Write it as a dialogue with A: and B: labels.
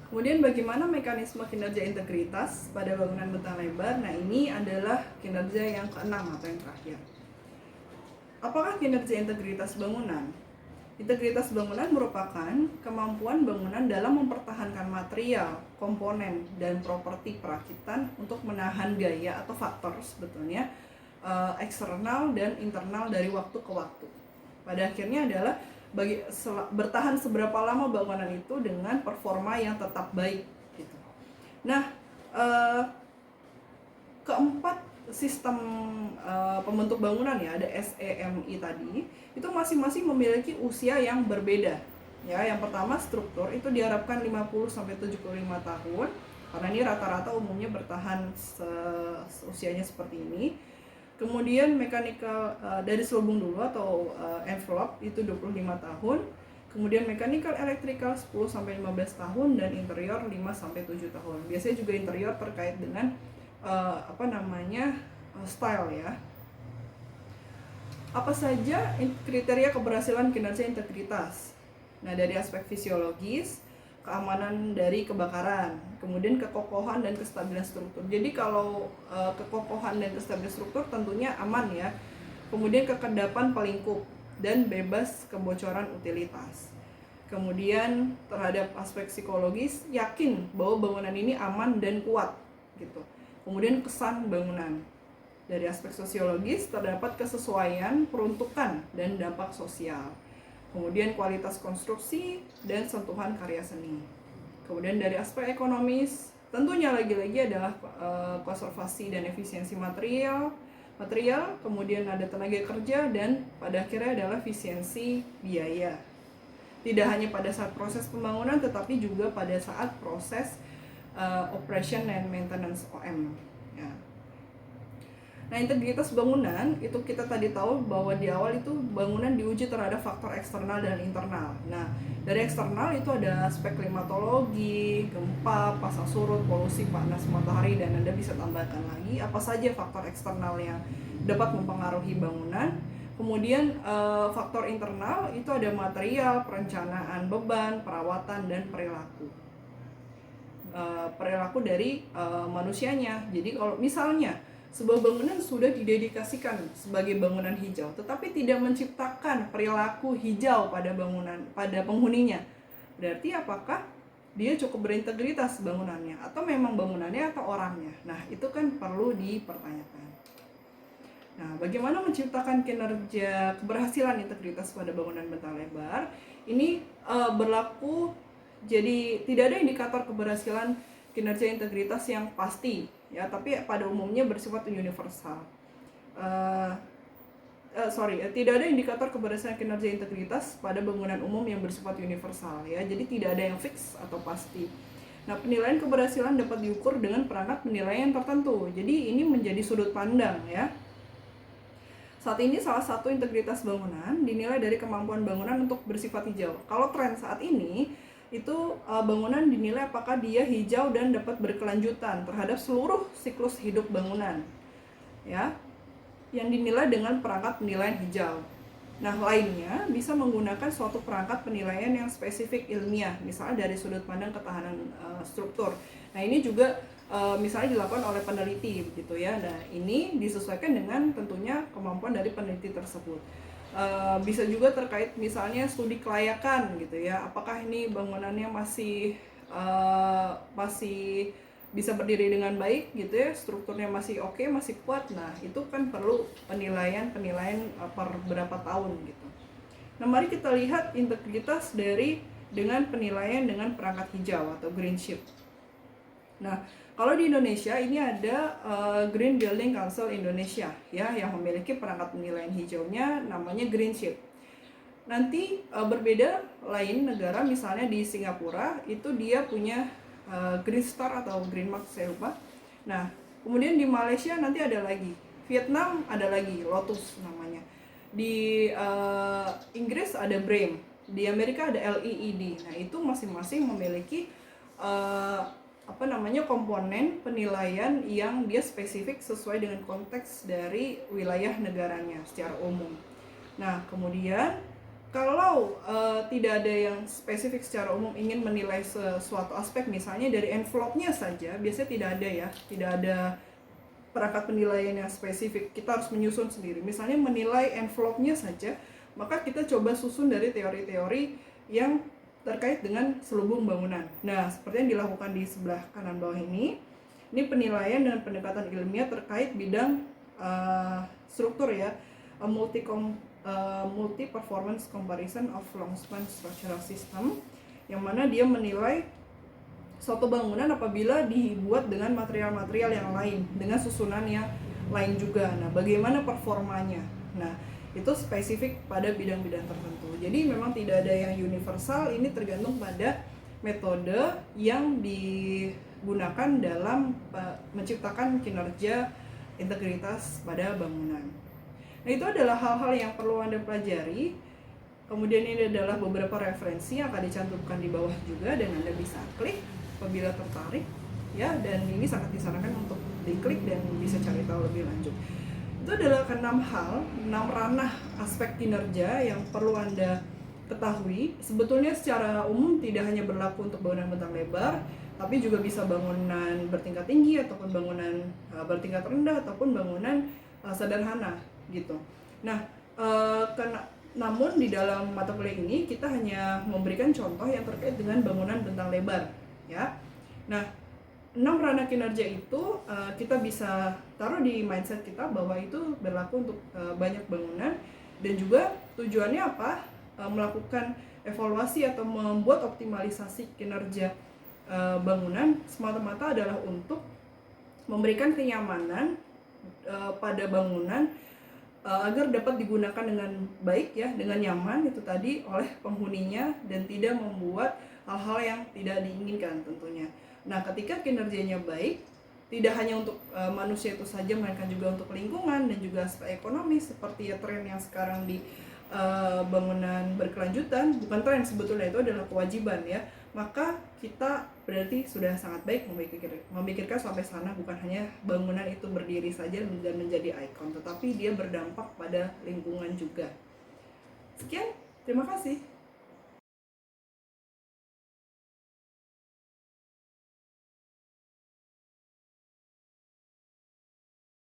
A: Kemudian bagaimana mekanisme kinerja integritas pada bangunan bentang lebar? Nah, ini adalah kinerja yang keenam atau yang terakhir. Apakah kinerja integritas bangunan? Integritas bangunan merupakan kemampuan bangunan dalam mempertahankan material, komponen, dan properti perakitan untuk menahan gaya atau faktor sebetulnya eksternal dan internal dari waktu ke waktu. Pada akhirnya adalah bertahan seberapa lama bangunan itu dengan performa yang tetap baik gitu. Nah, keempat sistem pembentuk bangunan ya, ada SEMI tadi, itu masing-masing memiliki usia yang berbeda. Ya, yang pertama struktur itu diharapkan 50 sampai 75 tahun karena ini rata-rata umumnya bertahan usianya seperti ini. Kemudian mechanical dari selubung dulu atau envelope itu 25 tahun. Kemudian mechanical electrical 10 sampai 15 tahun dan interior 5 sampai 7 tahun. Biasanya juga interior terkait dengan style ya. Apa saja kriteria keberhasilan kinerja integritas? Nah, dari aspek fisiologis, keamanan dari kebakaran, kemudian kekokohan dan kestabilan struktur. Jadi kalau kekokohan dan kestabilan struktur tentunya aman ya. Kemudian kekedapan pelingkup dan bebas kebocoran utilitas. Kemudian terhadap aspek psikologis, yakin bahwa bangunan ini aman dan kuat gitu. Kemudian kesan bangunan. Dari aspek sosiologis terdapat kesesuaian, peruntukan, dan dampak sosial. Kemudian kualitas konstruksi dan sentuhan karya seni. Kemudian dari aspek ekonomis, tentunya lagi-lagi adalah konservasi dan efisiensi material, kemudian ada tenaga kerja, dan pada akhirnya adalah efisiensi biaya. Tidak hanya pada saat proses pembangunan, tetapi juga pada saat proses operation and maintenance OM. Ya. Nah, integritas bangunan itu kita tadi tahu bahwa di awal itu bangunan diuji terhadap faktor eksternal dan internal. Nah, dari eksternal itu ada aspek klimatologi, gempa, pasang surut, polusi panas matahari, dan Anda bisa tambahkan lagi apa saja faktor eksternal yang dapat mempengaruhi bangunan. Kemudian faktor internal itu ada material, perencanaan beban, perawatan, dan perilaku dari manusianya. Jadi kalau misalnya sebuah bangunan sudah didedikasikan sebagai bangunan hijau, tetapi tidak menciptakan perilaku hijau pada penghuninya, berarti apakah dia cukup berintegritas bangunannya, atau memang bangunannya atau orangnya? Nah, itu kan perlu dipertanyakan. Nah, bagaimana menciptakan kinerja keberhasilan integritas pada bangunan bentang lebar? Ini berlaku, jadi tidak ada indikator keberhasilan kinerja integritas yang pasti ya, tapi pada umumnya bersifat universal. Tidak ada indikator keberhasilan kinerja integritas pada bangunan umum yang bersifat universal ya, jadi tidak ada yang fix atau pasti. Nah, penilaian keberhasilan dapat diukur dengan perangkat penilaian tertentu. Jadi ini menjadi sudut pandang ya. Saat ini salah satu integritas bangunan dinilai dari kemampuan bangunan untuk bersifat hijau. Kalau tren saat ini itu bangunan dinilai apakah dia hijau dan dapat berkelanjutan terhadap seluruh siklus hidup bangunan. Ya. Yang dinilai dengan perangkat penilaian hijau. Nah, lainnya bisa menggunakan suatu perangkat penilaian yang spesifik ilmiah, misalnya dari sudut pandang ketahanan struktur. Nah, ini juga misalnya dilakukan oleh peneliti begitu ya. Nah, ini disesuaikan dengan tentunya kemampuan dari peneliti tersebut. Bisa juga terkait misalnya studi kelayakan gitu ya. Apakah ini bangunannya masih bisa berdiri dengan baik gitu ya, strukturnya masih oke, masih kuat. Nah, itu kan perlu penilaian per berapa tahun gitu. Nah, mari kita lihat integritas dengan penilaian dengan perangkat hijau atau green shield. Nah, kalau di Indonesia ini ada Green Building Council Indonesia ya, yang memiliki perangkat penilaian hijaunya namanya Green Shield. Nanti berbeda lain negara, misalnya di Singapura itu dia punya Green Star atau Green Mark, saya lupa. Nah, kemudian di Malaysia nanti ada lagi, Vietnam ada lagi Lotus namanya. Di Inggris ada BREEAM, di Amerika ada LEED. Nah, itu masing-masing memiliki komponen penilaian yang dia spesifik sesuai dengan konteks dari wilayah negaranya secara umum. Nah, kemudian Kalau tidak ada yang spesifik secara umum ingin menilai sesuatu aspek, misalnya dari envelope-nya saja, biasanya tidak ada ya, tidak ada perangkat penilaian yang spesifik. Kita harus menyusun sendiri. Misalnya menilai envelope-nya saja, maka kita coba susun dari teori-teori yang terkait dengan selubung bangunan. Nah, seperti yang dilakukan di sebelah kanan bawah ini penilaian dan pendekatan ilmiah terkait bidang struktur ya, multi performance comparison of long span structural system, yang mana dia menilai suatu bangunan apabila dibuat dengan material-material yang lain, dengan susunan yang lain juga. Nah, bagaimana performanya? Nah, itu spesifik pada bidang-bidang tertentu. Jadi memang tidak ada yang universal, ini tergantung pada metode yang digunakan dalam menciptakan kinerja integritas pada bangunan. Nah, itu adalah hal-hal yang perlu Anda pelajari. Kemudian ini adalah beberapa referensi yang akan dicantumkan di bawah juga, dan Anda bisa klik apabila tertarik ya, dan ini sangat disarankan untuk diklik dan bisa cari tahu lebih lanjut. Itu adalah 6 ranah aspek kinerja yang perlu Anda ketahui. Sebetulnya secara umum tidak hanya berlaku untuk bangunan bentang lebar, tapi juga bisa bangunan bertingkat tinggi ataupun bangunan bertingkat rendah ataupun bangunan sederhana gitu. Nah, namun di dalam mata kuliah ini kita hanya memberikan contoh yang terkait dengan bangunan bentang lebar ya. Nah, 6 ranah kinerja itu kita bisa taruh di mindset kita bahwa itu berlaku untuk banyak bangunan, dan juga tujuannya apa? Melakukan evaluasi atau membuat optimalisasi kinerja bangunan semata-mata adalah untuk memberikan kenyamanan pada bangunan agar dapat digunakan dengan baik ya, dengan nyaman itu tadi oleh penghuninya, dan tidak membuat hal-hal yang tidak diinginkan tentunya. Nah, ketika kinerjanya baik, tidak hanya untuk manusia itu saja, melainkan juga untuk lingkungan dan juga aspek ekonomi, seperti ya tren yang sekarang di bangunan berkelanjutan. Bukan tren sebetulnya, itu adalah kewajiban ya. Maka kita berarti sudah sangat baik memikirkan sampai sana, bukan hanya bangunan itu berdiri saja dan menjadi ikon, tetapi dia berdampak pada lingkungan juga. Sekian, terima kasih.